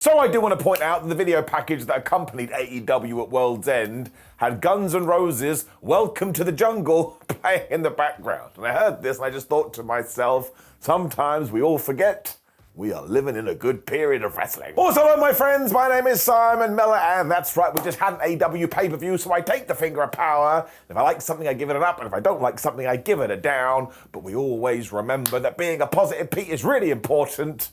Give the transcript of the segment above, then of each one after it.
So I do want to point out that the video package that accompanied AEW at Worlds End had Guns N' Roses' Welcome to the Jungle playing in the background. And I heard this and I just thought to myself, sometimes we all forget we are living in a good period of wrestling. Also, hello my friends, my name is Simon Miller, and that's right, we just had an AEW pay-per-view, so I take the finger of power. If I like something, I give it an up, and if I don't like something, I give it a down. But we always remember that being a positive Pete is really important.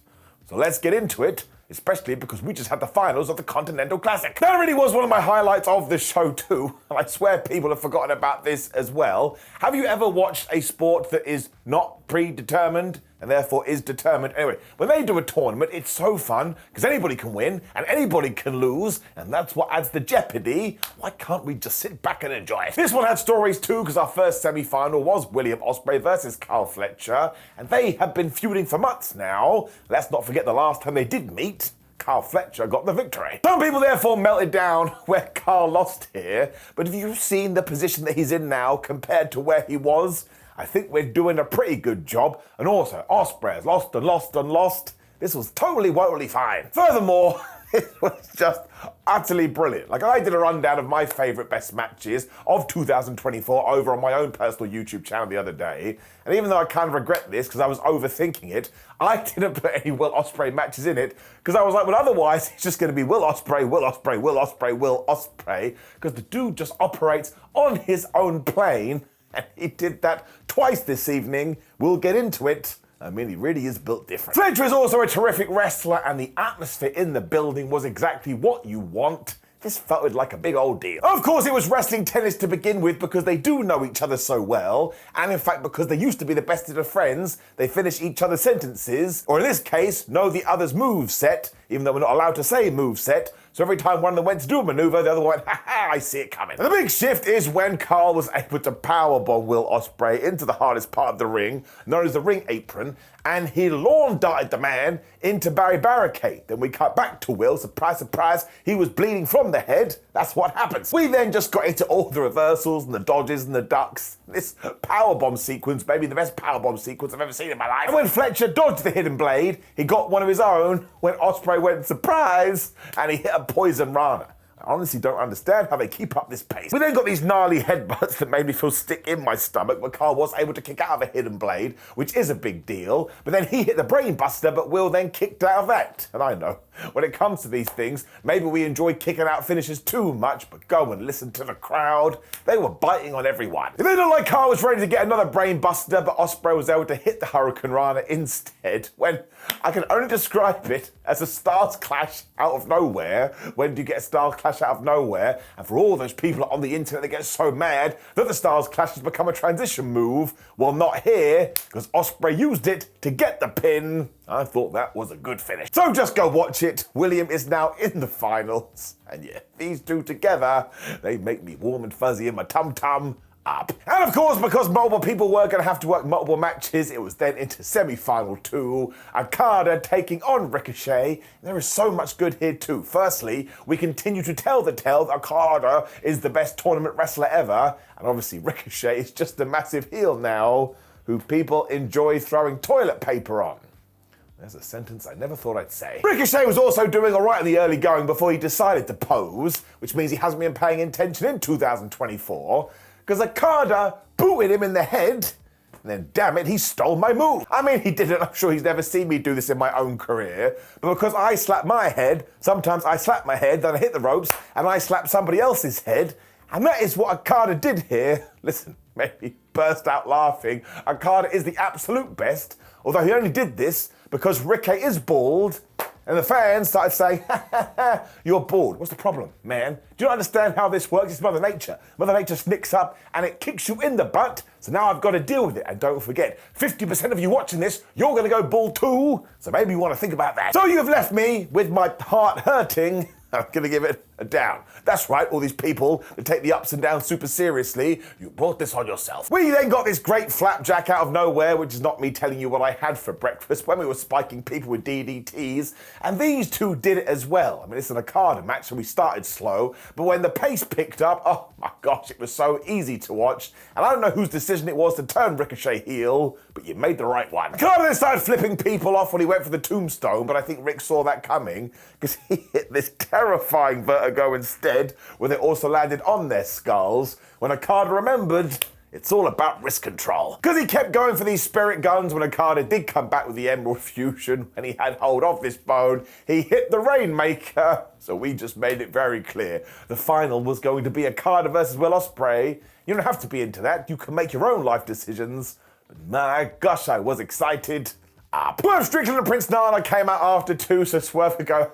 So let's get into it, especially because we just had the finals of the Continental Classic. That really was one of my highlights of the show too, and I swear people have forgotten about this as well. Have you ever watched a sport that is not predetermined and therefore is determined? Anyway, when they do a tournament, it's so fun because anybody can win and anybody can lose, and that's what adds the jeopardy. Why can't we just sit back and enjoy it? This one had stories too, because our first semi-final was William Osprey versus Fletcher, and they have been feuding for months now. Let's not forget the last time they did meet, Fletcher got the victory. Some people therefore melted down where Carl lost here, but have you seen the position that he's in now compared to where he was? I think we're doing a pretty good job, and also Osprey has lost and lost and lost. This was totally fine. Furthermore, it was just utterly brilliant. Like, I did a rundown of my favourite best matches of 2024 over on my own personal YouTube channel the other day, and even though I kind of regret this because I was overthinking it, I didn't put any Will Osprey matches in it because I was like, well, otherwise it's just going to be Will Osprey, Will Osprey, Will Osprey, Will Osprey, because the dude just operates on his own plane, and he did that twice this evening. We'll get into it. I mean, he really is built different. Fletcher is also a terrific wrestler, and the atmosphere in the building was exactly what you want. This felt like a big old deal. Of course, it was wrestling tennis to begin with because they do know each other so well, and in fact, because they used to be the best of friends, they finish each other's sentences, or in this case, know the other's move set, even though we're not allowed to say move set. So every time one of them went to do a maneuver, the other one went, ha ha, I see it coming. And the big shift is when Carl was able to powerbomb Will Osprey into the hardest part of the ring, known as the ring apron, and he lawn darted the man into Barry Barricade. Then we cut back to Will, surprise, surprise, he was bleeding from the head. That's what happens. We then just got into all the reversals and the dodges and the ducks. This powerbomb sequence, maybe the best powerbomb sequence I've ever seen in my life. And when Fletcher dodged the hidden blade, he got one of his own when Osprey went surprise, and he hit a poison rana. I honestly don't understand how they keep up this pace. We then got these gnarly headbutts that made me feel sick in my stomach, but Carl was able to kick out of a hidden blade, which is a big deal. But then he hit the brain buster, but Will then kicked out of that. And I know, when it comes to these things, maybe we enjoy kicking out finishes too much, but go and listen to the crowd. They were biting on everyone. It didn't look like Carl was ready to get another brain buster, but Osprey was able to hit the Hurricane Rana instead, when I can only describe it as a Stars Clash out of nowhere. When do you get a Stars Clash out of nowhere? And for all those people on the internet that get so mad that the Stars Clash has become a transition move, well, not here, because Osprey used it to get the pin. I thought that was a good finish. So just go watch it. William is now in the finals. And yeah, these two together, they make me warm and fuzzy in my tum-tum. Up. And of course, because multiple people were going to have to work multiple matches, it was then into semi-final 2. Okada taking on Ricochet. There is so much good here too. Firstly, we continue to tell the tale that Okada is the best tournament wrestler ever. And obviously Ricochet is just a massive heel now, who people enjoy throwing toilet paper on. There's a sentence I never thought I'd say. Ricochet was also doing all right in the early going before he decided to pose, which means he hasn't been paying attention in 2024. Because Okada booted him in the head, and then, damn it, he stole my move. I mean, he did it. I'm sure he's never seen me do this in my own career. But because I slap my head, sometimes I slap my head, then I hit the ropes, and I slap somebody else's head. And that is what Okada did here. Listen, maybe burst out laughing. Okada is the absolute best, although he only did this because Ricochet is bald. And the fans started saying, ha ha ha, you're bored. What's the problem, man? Do you not understand how this works? It's Mother Nature. Mother Nature snicks up and it kicks you in the butt. So now I've got to deal with it. And don't forget, 50% of you watching this, you're going to go bald too. So maybe you want to think about that. So you have left me with my heart hurting. I'm going to give it down. That's right, all these people that take the ups and downs super seriously, you brought this on yourself. We then got this great flapjack out of nowhere, which is not me telling you what I had for breakfast when we were spiking people with DDTs, and these two did it as well. I mean, it's an Okada match, so we started slow, but when the pace picked up, oh my gosh, it was so easy to watch, and I don't know whose decision it was to turn Ricochet heel, but you made the right one. Okada then started flipping people off when he went for the tombstone, but I think Rick saw that coming, because he hit this terrifying vertigo instead, when it also landed on their skulls, when Okada remembered it's all about wrist control. Because he kept going for these spirit guns when Okada did come back with the Emerald Fusion, when he had hold of this bone, he hit the Rainmaker. So we just made it very clear. The final was going to be Okada versus Will Osprey. You don't have to be into that. You can make your own life decisions. But my gosh, I was excited. Swerve Strickland and Prince Nar came out after too, so Swerve could go,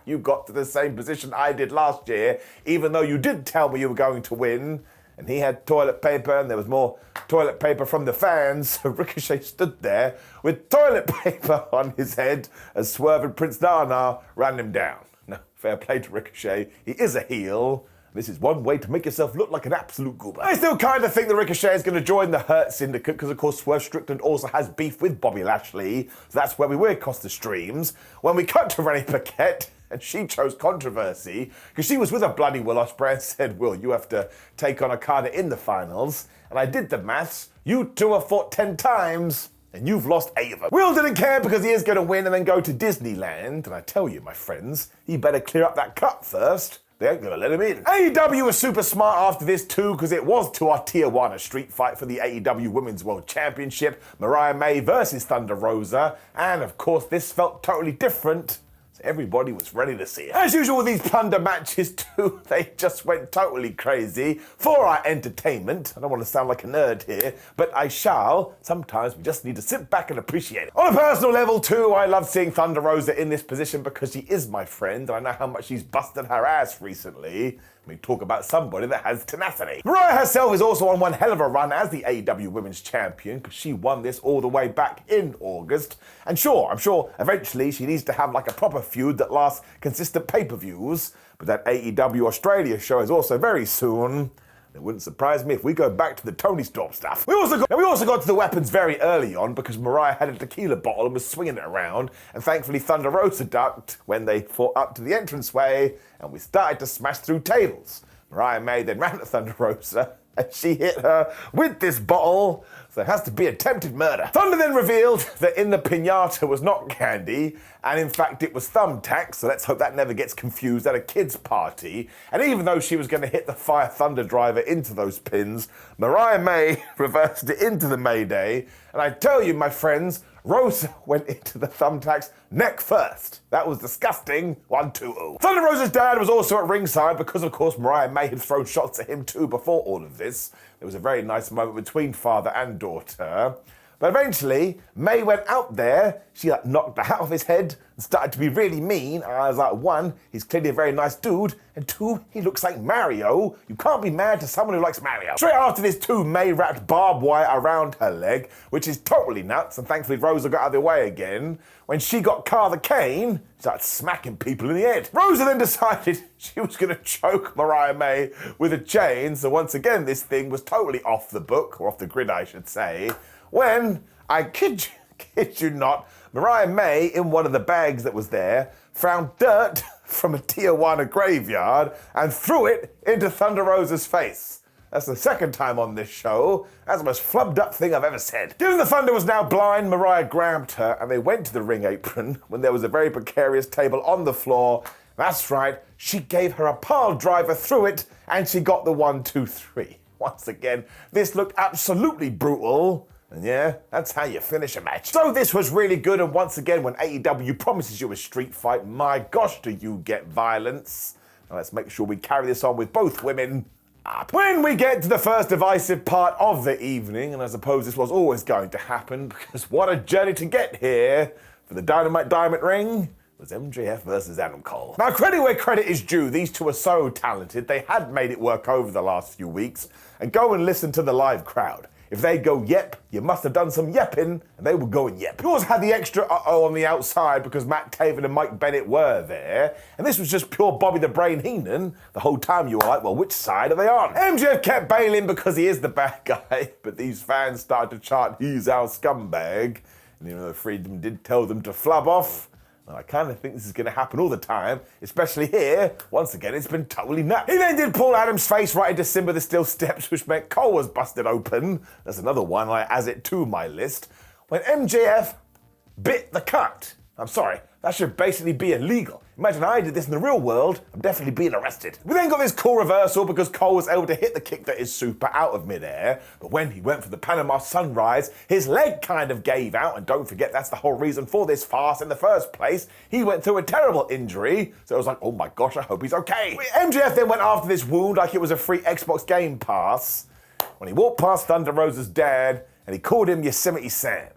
you got to the same position I did last year, even though you did tell me you were going to win. And he had toilet paper, and there was more toilet paper from the fans, so Ricochet stood there with toilet paper on his head as Swerve and Prince Nar ran him down. No, fair play to Ricochet. He is a heel. This is one way to make yourself look like an absolute goober. I still kind of think that Ricochet is going to join the Hurt Syndicate because, of course, Swerve Strickland also has beef with Bobby Lashley. So that's where we were across the streams. When we cut to Renee Paquette, and she chose controversy because she was with a bloody Will Ospreay and said, Will, you have to take on Okada in the finals. And I did the maths. You two have fought 10 times. And you've lost 8 of them. Will didn't care because he is going to win and then go to Disneyland. And I tell you, my friends, he better clear up that cut first. They ain't gonna let him in. AEW was super smart after this too, because it was to our Tier 1 a street fight for the AEW Women's World Championship, Mariah May versus Thunder Rosa, and of course this felt totally different. Everybody was ready to see it. As usual with these plunder matches too, they just went totally crazy for our entertainment. I don't want to sound like a nerd here, but I shall. Sometimes we just need to sit back and appreciate it. On a personal level too, I love seeing Thunder Rosa in this position because she is my friend, and I know how much she's busted her ass recently. We talk about somebody that has tenacity. Mariah herself is also on one hell of a run as the AEW Women's Champion because she won this all the way back in August. And sure, I'm sure eventually she needs to have like a proper feud that lasts consistent pay-per-views. But that AEW Australia show is also very soon. It wouldn't surprise me if we go back to the Tony Storm stuff. We also got to the weapons very early on because Mariah had a tequila bottle and was swinging it around, and thankfully Thunder Rosa ducked when they fought up to the entranceway and we started to smash through tables. Mariah May then ran at Thunder Rosa and she hit her with this bottle, so it has to be attempted murder. Thunder then revealed that in the piñata was not candy, and in fact it was thumbtacks, so let's hope that never gets confused at a kid's party. And even though she was going to hit the Fire Thunder driver into those pins, Mariah May reversed it into the Mayday, and I tell you, my friends, Rosa went into the thumbtacks neck first. That was disgusting. 1-2-0. Thunder Rosa's dad was also at ringside because, of course, Mariah May had thrown shots at him too before all of this. There was a very nice moment between father and daughter. But eventually, May went out there, she knocked the hat off his head and started to be really mean. And I was like, 1, he's clearly a very nice dude, and 2, he looks like Mario. You can't be mad to someone who likes Mario. Straight after this too, May wrapped barbed wire around her leg, which is totally nuts, and thankfully Rosa got out of the way again. When she got Car the Cane, she started smacking people in the head. Rosa then decided she was going to choke Mariah May with a chain, so once again this thing was totally off the book, or off the grid I should say, when, I kid you not, Mariah May, in one of the bags that was there, found dirt from a Tijuana graveyard and threw it into Thunder Rosa's face. That's the second time on this show. That's the most flubbed up thing I've ever said. Given the Thunder was now blind, Mariah grabbed her and they went to the ring apron when there was a very precarious table on the floor. That's right, she gave her a pile driver through it and she got the 1, 2, 3. Once again, this looked absolutely brutal. And yeah, that's how you finish a match. So this was really good, and once again, when AEW promises you a street fight, my gosh, do you get violence. Now let's make sure we carry this on with both women up. When we get to the first divisive part of the evening, and I suppose this was always going to happen, because what a journey to get here for the Dynamite Diamond Ring, was MJF versus Adam Cole. Now, credit where credit is due. These two are so talented. They had made it work over the last few weeks. And go and listen to the live crowd. If they go yep, you must have done some yepping, and they were going yep. You also had the extra uh-oh on the outside because Matt Taven and Mike Bennett were there, and this was just pure Bobby the Brain Heenan. The whole time you were like, well, which side are they on? MJF kept bailing because he is the bad guy, but these fans started to chant, he's our scumbag. And even though Freedom did tell them to flub off, I kind of think this is going to happen all the time, especially here. Once again, it's been totally nuts. He then did Paul Adams' face right into Simba the Steel Steps, which meant Cole was busted open. There's another one I add it to my list. When MJF bit the cut. I'm sorry, that should basically be illegal. Imagine I did this in the real world, I'm definitely being arrested. We then got this cool reversal because Cole was able to hit the kick that is super out of midair, but when he went for the Panama Sunrise, his leg kind of gave out, and don't forget that's the whole reason for this farce in the first place. He went through a terrible injury, so it was like, oh my gosh, I hope he's okay. MJF then went after this wound like it was a free Xbox Game Pass, when he walked past Thunder Rosa's dad, and he called him Yosemite Sam.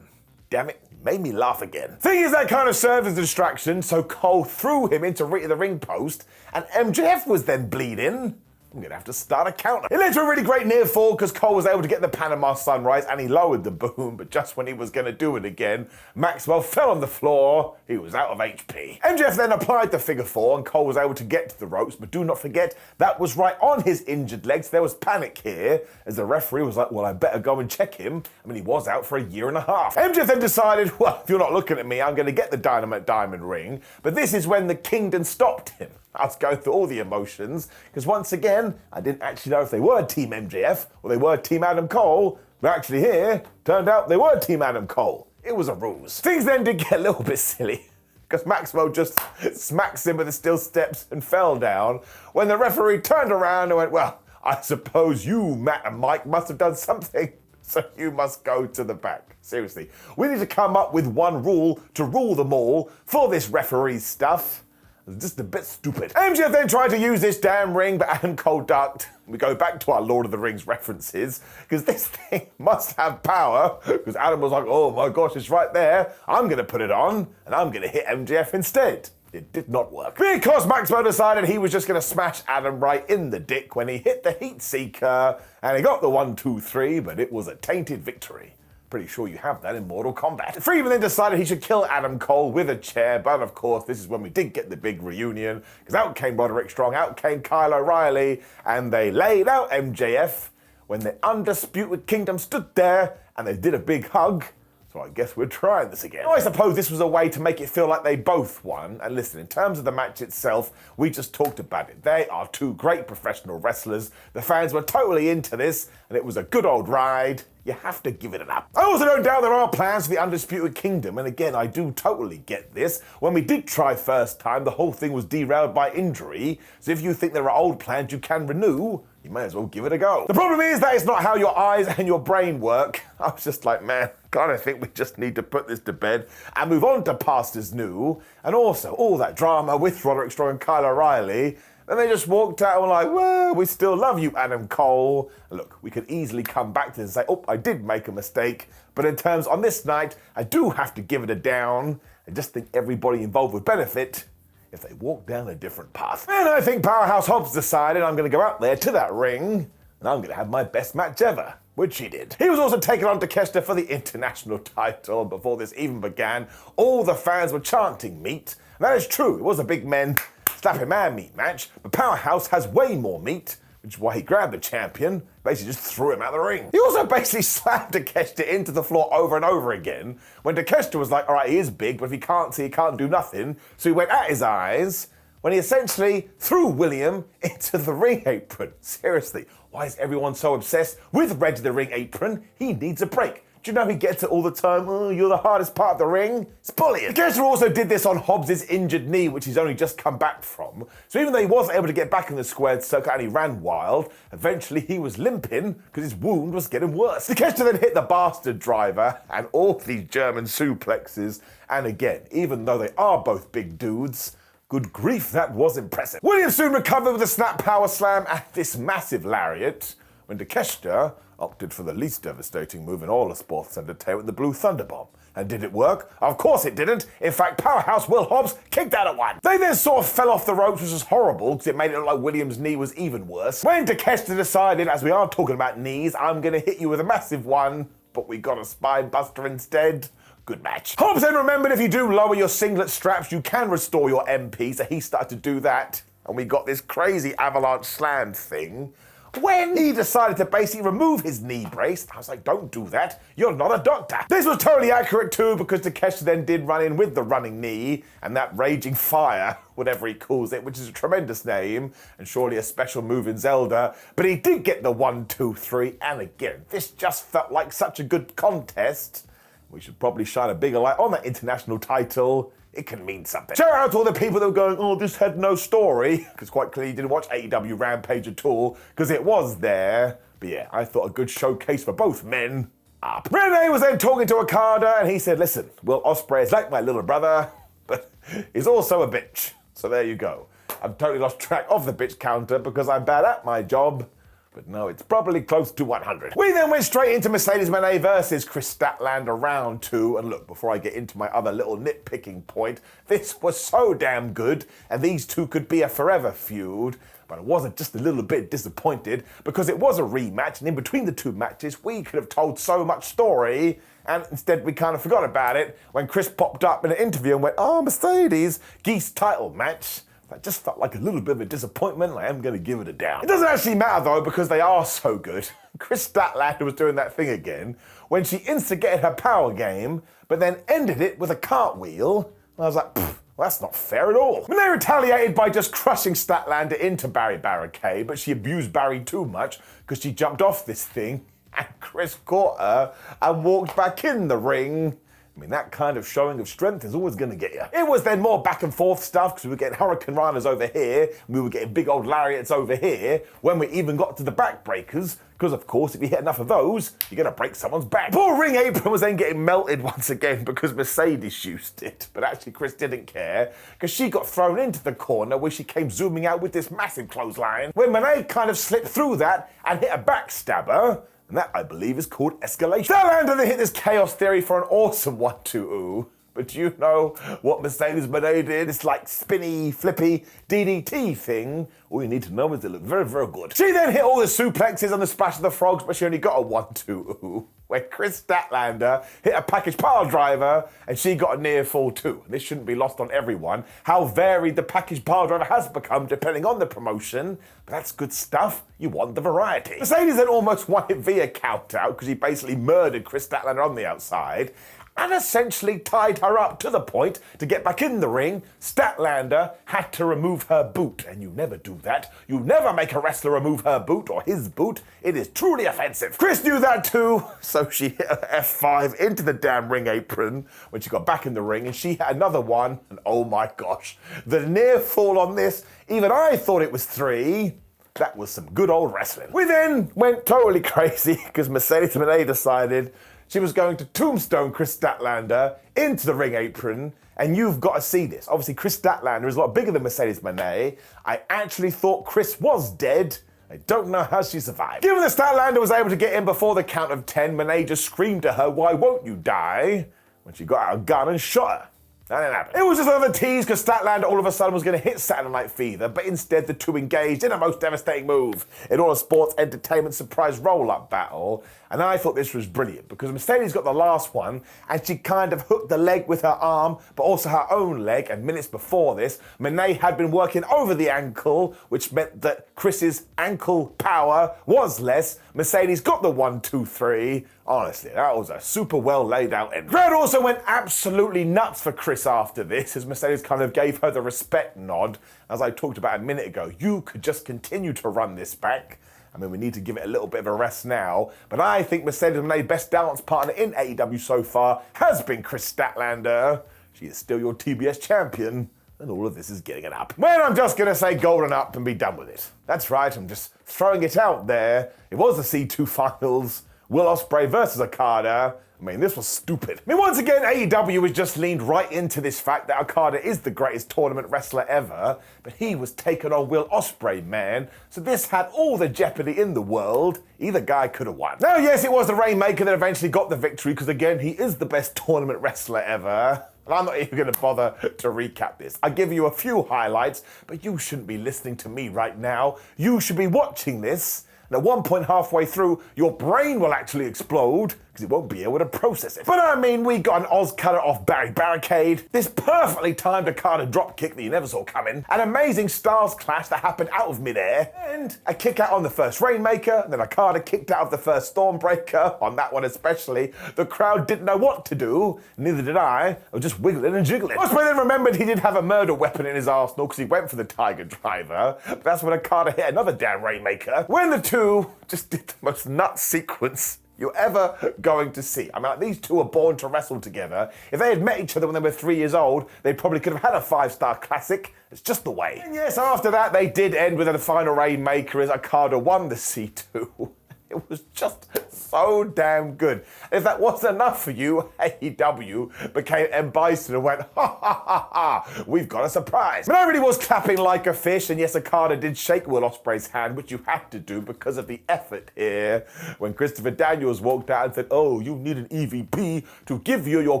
Damn it. Made me laugh again. Thing is, that kind of served as a distraction, so Cole threw him into the ring post, and MJF was then bleeding. I'm gonna have to start a counter. It led to a really great near fall because Cole was able to get the Panama Sunrise and he lowered the boom, but just when he was gonna do it again, Maxwell fell on the floor. He was out of HP. MJF then applied the figure four and Cole was able to get to the ropes, but do not forget that was right on his injured legs. There was panic here as the referee was like, well, I better go and check him. I mean, he was out for 1.5 years. MJF then decided, well, if you're not looking at me, I'm gonna get the Dynamite Diamond ring, but this is when the Kingdom stopped him. I was going through all the emotions, because once again, I didn't actually know if they were Team MJF or they were Team Adam Cole, but actually here, turned out they were Team Adam Cole. It was a ruse. Things then did get a little bit silly, because Maxwell just smacks him with the steel steps and fell down, when the referee turned around and went, well, I suppose you, Matt and Mike, must have done something, so you must go to the back. Seriously, we need to come up with one rule to rule them all for this referee stuff. It's just a bit stupid. MJF then tried to use this damn ring, but Adam Cole ducked. We go back to our Lord of the Rings references, because this thing must have power, because Adam was like, oh my gosh, it's right there. I'm going to put it on, and I'm going to hit MJF instead. It did not work. Because Maxwell decided he was just going to smash Adam right in the dick when he hit the Heat Seeker, and he got the 1, 2, 3, but it was a tainted victory. Pretty sure you have that in Mortal Kombat. Freeman then decided he should kill Adam Cole with a chair, but of course this is when we did get the big reunion, because out came Roderick Strong, out came Kyle O'Reilly, and they laid out MJF when the Undisputed Kingdom stood there and they did a big hug. So I guess we're trying this again. I suppose this was a way to make it feel like they both won. And listen, in terms of the match itself, we just talked about it. They are two great professional wrestlers. The fans were totally into this, and it was a good old ride. You have to give it an up. I also don't doubt there are plans for the Undisputed Kingdom, and again, I do totally get this. When we did try first time, the whole thing was derailed by injury, so if you think there are old plans you can renew, you may as well give it a go. The problem is that it's not how your eyes and your brain work. I was just like, man, kind of think we just need to put this to bed and move on to past as new, and also all that drama with Roderick Strong and Kyle O'Reilly. Then they just walked out and were like, well, we still love you, Adam Cole. And look, we could easily come back to this and say, oh, I did make a mistake. But in terms on this night, I do have to give it a down. I just think everybody involved would benefit if they walked down a different path. And I think Powerhouse Hobbs decided I'm going to go out there to that ring and I'm going to have my best match ever. Which he did. He was also taken on Takeshita for the international title. Before this even began, all the fans were chanting meat. And that is true, it was a big men slapping man meat match, but Powerhouse has way more meat, which is why he grabbed the champion, basically just threw him out of the ring. He also basically slammed Takeshita into the floor over and over again, when Takeshita was like, all right, he is big, but if he can't see, he can't do nothing, so he went at his eyes, when he essentially threw William into the ring apron. Seriously, why is everyone so obsessed with Red to the ring apron? He needs a break. Do you know he gets it all the time? Oh, you're the hardest part of the ring? It's bullying. Destra also did this on Hobbs' injured knee, which he's only just come back from. So even though he was able to get back in the squared circle and he ran wild, eventually he was limping because his wound was getting worse. Takeshita then hit the bastard driver and all these German suplexes. And again, even though they are both big dudes, good grief, that was impressive. Williams soon recovered with a snap power slam and this massive lariat when Takeshita opted for the least devastating move in all of sports entertainment, the Blue Thunderbomb. And did it work? Of course it didn't. In fact, Powerhouse Will Hobbs kicked out at one. They then sort of fell off the ropes, which was horrible because it made it look like Williams' knee was even worse. When Destra decided, as we are talking about knees, I'm going to hit you with a massive one, but we got a spine buster instead. Good match. Hobbs then remembered if you do lower your singlet straps, you can restore your MP, so he started to do that. And we got this crazy avalanche slam thing. When he decided to basically remove his knee brace, I was like, don't do that. You're not a doctor. This was totally accurate too, because Destra then did run in with the running knee and that raging fire, whatever he calls it, which is a tremendous name and surely a special move in Zelda. But he did get the 1, 2, 3. And again, this just felt like such a good contest. We should probably shine a bigger light on that international title. It can mean something. Shout out to all the people that were going, oh, this had no story, because quite clearly you didn't watch AEW Rampage at all, because it was there. But yeah, I thought a good showcase for both men up. Renee was then talking to Okada, and he said, listen, Will Osprey is like my little brother, but he's also a bitch. So there you go. I've totally lost track of the bitch counter because I'm bad at my job. But no, it's probably close to 100. We then went straight into Mercedes Moné versus Chris Statland round 2. And look, before I get into my other little nitpicking point, this was so damn good, and these two could be a forever feud. But I wasn't just a little bit disappointed because it was a rematch, and in between the two matches, we could have told so much story. And instead, we kind of forgot about it when Chris popped up in an interview and went, oh, Mercedes, Geese title match. That just felt like a little bit of a disappointment. I am going to give it a down. It doesn't actually matter though, because they are so good. Chris Statland was doing that thing again when she instigated her power game, but then ended it with a cartwheel. And I was like, well, that's not fair at all. Moné retaliated by just crushing Statlander into Barry Barricade, but she abused Barry too much because she jumped off this thing and Chris caught her and walked back in the ring. I mean, that kind of showing of strength is always going to get you. It was then more back and forth stuff because we were getting Hurricane Ranas over here, we were getting big old lariats over here, when we even got to the backbreakers, because of course, if you hit enough of those, you're going to break someone's back. Poor ring apron was then getting melted once again because Mercedes used it, but actually Chris didn't care because she got thrown into the corner where she came zooming out with this massive clothesline, when Moné kind of slipped through that and hit a backstabber. And that, I believe, is called escalation. Statlander then hit this chaos theory for an awesome 1-2-ooh. But do you know what Mercedes Moné did? It's like spinny, flippy DDT thing. All you need to know is it looked very, very good. She then hit all the suplexes and the splash of the frogs, but she only got a 1-2-ooh. When Chris Statlander hit a package pile driver and she got a near fall too. This shouldn't be lost on everyone, how varied the package pile driver has become depending on the promotion, but that's good stuff. You want the variety. Mercedes then almost won it via count out because he basically murdered Chris Statlander on the outside and essentially tied her up to the point to get back in the ring. Statlander had to remove her boot, and you never do that. You never make a wrestler remove her boot or his boot. It is truly offensive. Chris knew that too, so she hit her F5 into the damn ring apron when she got back in the ring, and she hit another one, and oh my gosh, the near fall on this, even I thought it was 3. That was some good old wrestling. We then went totally crazy because Mercedes Moné decided she was going to tombstone Chris Statlander into the ring apron, and you've got to see this. Obviously, Chris Statlander is a lot bigger than Mercedes Moné. I actually thought Chris was dead. I don't know how she survived. Given that Statlander was able to get in before the count of 10, Moné just screamed at her, why won't you die? When she got out a gun and shot her. That didn't happen. It was just another tease because Statlander all of a sudden was going to hit Saturday Night Fever, but instead the two engaged in a most devastating move in all of sports entertainment surprise roll-up battle. And I thought this was brilliant because Mercedes got the last one and she kind of hooked the leg with her arm, but also her own leg. And minutes before this, Moné had been working over the ankle, which meant that Chris's ankle power was less. Mercedes got the 1, 2, 3. Honestly, that was a super well laid out end. Crowd also went absolutely nuts for Chris after this, as Mercedes kind of gave her the respect nod. As I talked about a minute ago, you could just continue to run this back. I mean, we need to give it a little bit of a rest now, but I think Mercedes Moné's best dance partner in AEW so far has been Chris Statlander. She is still your TBS champion, and all of this is getting it up. Well, I'm just gonna say golden up and be done with it. That's right, I'm just throwing it out there. It was the C2 finals. Will Osprey versus Okada. I mean, this was stupid. I mean, once again, AEW has just leaned right into this fact that Okada is the greatest tournament wrestler ever, but he was taking on Will Osprey, man. So this had all the jeopardy in the world. Either guy could have won. Now, yes, it was the Rainmaker that eventually got the victory, because again, he is the best tournament wrestler ever. And I'm not even going to bother to recap this. I give you a few highlights, but you shouldn't be listening to me right now. You should be watching this. And at one point halfway through, your brain will actually explode because it won't be able to process it. But I mean, we got an Oz cutter off Barry Barricade, this perfectly timed Okada dropkick that you never saw coming, an amazing Stars clash that happened out of midair, and a kick out on the first Rainmaker, and then Okada kicked out of the first Stormbreaker. On that one especially, the crowd didn't know what to do, neither did I was just wiggling and jiggling. Osprey then remembered he did have a murder weapon in his arsenal because he went for the Tiger Driver, but that's when Okada hit another damn Rainmaker, when the two just did the most nuts sequence you're ever going to see. I mean, like, these two are born to wrestle together. If they had met each other when they were 3 years old, they probably could have had a 5-star classic. It's just the way. And yes, after that, they did end with a final Rainmaker as Okada won the C2. It was just so damn good. If that wasn't enough for you, AEW became M. Bison and went, ha ha ha ha, we've got a surprise. But I really was clapping like a fish, and yes, Okada did shake Will Ospreay's hand, which you had to do because of the effort here. When Christopher Daniels walked out and said, oh, you need an EVP to give you your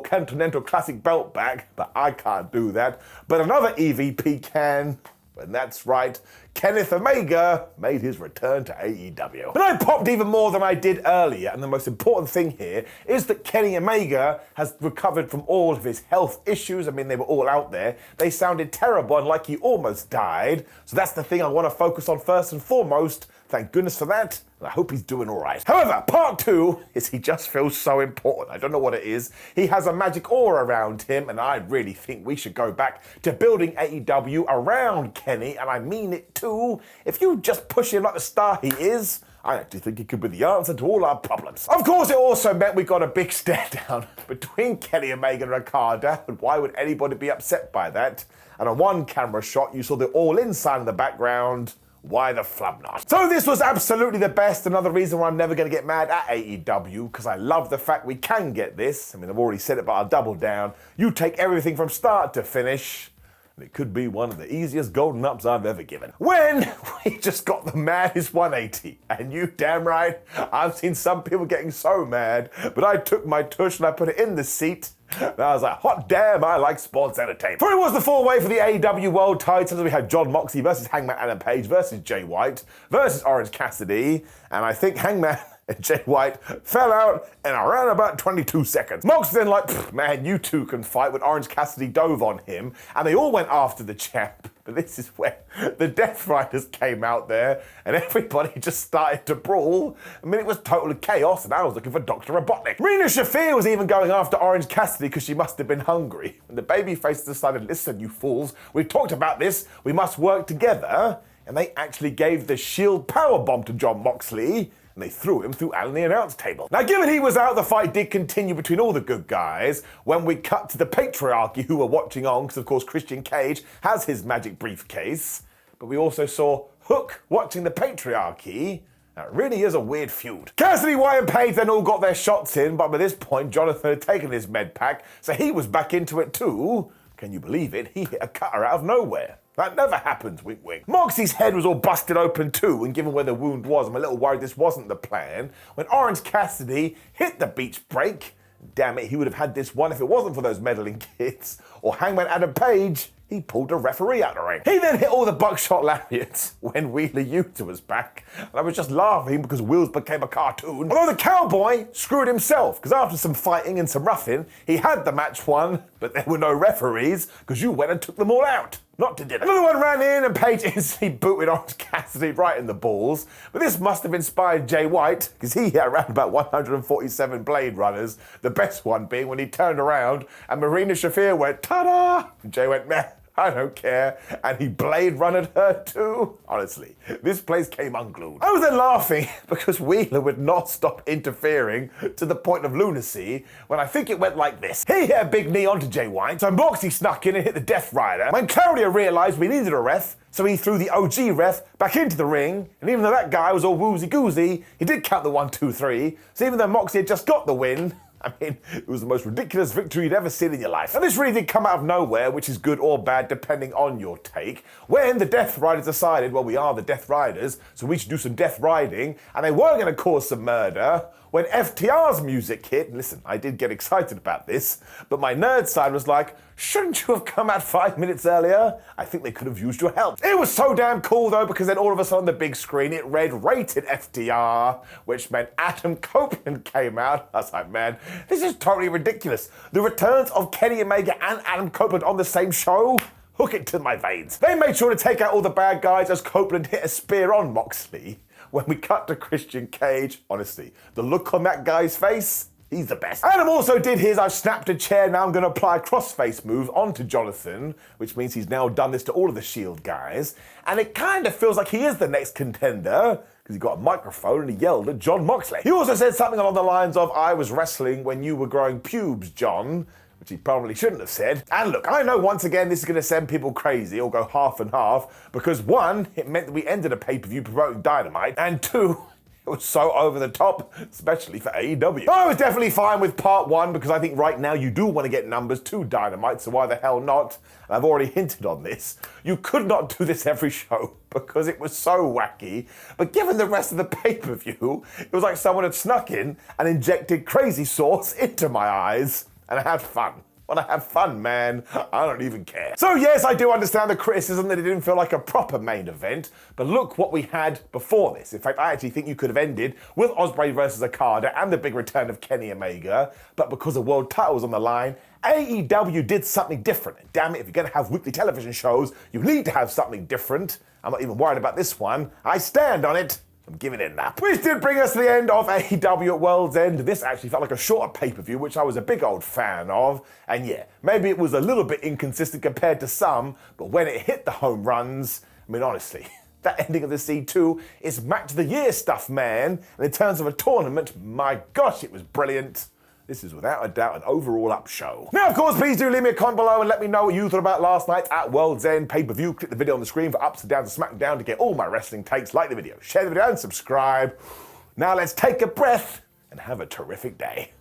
Continental Classic belt back, but I can't do that. But another EVP can. And that's right, Kenneth Omega made his return to AEW. But I popped even more than I did earlier, and the most important thing here is that Kenny Omega has recovered from all of his health issues. I mean, they were all out there. They sounded terrible and like he almost died. So that's the thing I want to focus on first and foremost. Thank goodness for that. And I hope he's doing all right. However, part two is he just feels so important. I don't know what it is. He has a magic aura around him, and I really think we should go back to building AEW around Kenny, and I mean it too. If you just push him like the star he is, I actually think he could be the answer to all our problems. Of course, it also meant we got a big stare down between Kenny Omega and Okada, and why would anybody be upset by that? And on one camera shot, you saw the all-in sign in the background. Why the flub not? So this was absolutely the best. Another reason why I'm never going to get mad at AEW, because I love the fact we can get this. I mean, I've already said it, but I'll double down. You take everything from start to finish, and it could be one of the easiest golden ups I've ever given. When we just got the maddest 180, and you damn right, I've seen some people getting so mad, but I took my tush and I put it in the seat. And I was like, hot damn, I like sports entertainment. For it was the four-way for the AEW World titles. We had John Moxley versus Hangman Adam Page versus Jay White versus Orange Cassidy. And I think Hangman and Jay White fell out in around about 22 seconds. Moxley then like, man, you two can fight, when Orange Cassidy dove on him. And they all went after the champ. But this is where the Death Riders came out there and everybody just started to brawl. I mean, it was total chaos, and I was looking for Dr. Robotnik. Rina Shafir was even going after Orange Cassidy because she must have been hungry. And the babyface decided, listen, you fools, we've talked about this, we must work together. And they actually gave the Shield powerbomb to John Moxley, and they threw him through Alan the announce table. Now, given he was out, the fight did continue between all the good guys. When we cut to the patriarchy who were watching on, because of course Christian Cage has his magic briefcase, but we also saw Hook watching the patriarchy. Now, it really is a weird feud. Cassidy, White, and Page then all got their shots in, but by this point, Jonathan had taken his med pack, so he was back into it too. Can you believe it? He hit a cutter out of nowhere. That never happens, wink wink. Moxie's head was all busted open too, and given where the wound was, I'm a little worried this wasn't the plan. When Orange Cassidy hit the beach break, damn it, he would have had this one if it wasn't for those meddling kids. Or Hangman Adam Page, he pulled a referee out of the ring. He then hit all the buckshot lariats when Wheeler Yuta was back. And I was just laughing because Wheels became a cartoon. Although the cowboy screwed himself, because after some fighting and some roughing, he had the match won, but there were no referees because you went and took them all out. Not to dinner. Another one ran in and Page instantly booted Orange Cassidy right in the balls. But this must have inspired Jay White, because he hit around about 147 Blade Runners, the best one being when he turned around and Marina Shafir went, ta-da! And Jay went, meh. I don't care. And he Blade Runnered her too. Honestly, this place came unglued. I was then laughing because Wheeler would not stop interfering to the point of lunacy when I think it went like this. He hit a big knee onto Jay White, so Moxie snuck in and hit the Death Rider. When Claudio realized we needed a ref, so he threw the OG ref back into the ring, and even though that guy was all woozy-goosey, he did count the 1, 2, 3, so even though Moxie had just got the win, I mean, it was the most ridiculous victory you'd ever seen in your life. And this really did come out of nowhere, which is good or bad depending on your take, when the Death Riders decided, well, we are the Death Riders, so we should do some death riding, and they were going to cause some murder, when FTR's music hit. And listen, I did get excited about this, but my nerd side was like, shouldn't you have come out 5 minutes earlier? I think they could have used your help. It was so damn cool though, because then all of a sudden on the big screen it read rated FTR, which meant Adam Copeland came out. I was like, man, this is totally ridiculous. The returns of Kenny Omega and Adam Copeland on the same show? Hook it to my veins. They made sure to take out all the bad guys as Copeland hit a spear on Moxley. When we cut to Christian Cage, honestly, the look on that guy's face, he's the best. Adam also did his I've snapped a chair, now I'm going to apply a crossface move onto Jonathan, which means he's now done this to all of the Shield guys. And it kind of feels like he is the next contender, because he got a microphone and he yelled at Jon Moxley. He also said something along the lines of, I was wrestling when you were growing pubes, John, which he probably shouldn't have said. And look, I know once again this is going to send people crazy or go half and half, because one, it meant that we ended a pay-per-view promoting Dynamite, and two, it was so over the top, especially for AEW. I was definitely fine with part one, because I think right now you do want to get numbers to Dynamite, so why the hell not? And I've already hinted on this. You could not do this every show, because it was so wacky. But given the rest of the pay-per-view, it was like someone had snuck in and injected crazy sauce into my eyes. And I had fun. When I have fun, man, I don't even care. So yes, I do understand the criticism that it didn't feel like a proper main event, but look what we had before this. In fact, I actually think you could have ended with Osprey versus Okada and the big return of Kenny Omega, but because the world title was on the line, AEW did something different. Damn it, if you're gonna have weekly television shows, you need to have something different. I'm not even worried about this one. I stand on it. I'm giving it up. Which did bring us to the end of AEW at Worlds End. This actually felt like a shorter pay-per-view, which I was a big old fan of. And yeah, maybe it was a little bit inconsistent compared to some, but when it hit the home runs, I mean, honestly, that ending of the C2 is match of the year stuff, man. And in terms of a tournament, my gosh, it was brilliant. This is without a doubt an overall up show. Now, of course, please do leave me a comment below and let me know what you thought about last night at World's End pay-per-view. Click the video on the screen for ups and downs and SmackDown to get all my wrestling takes. Like the video, share the video and subscribe. Now let's take a breath and have a terrific day.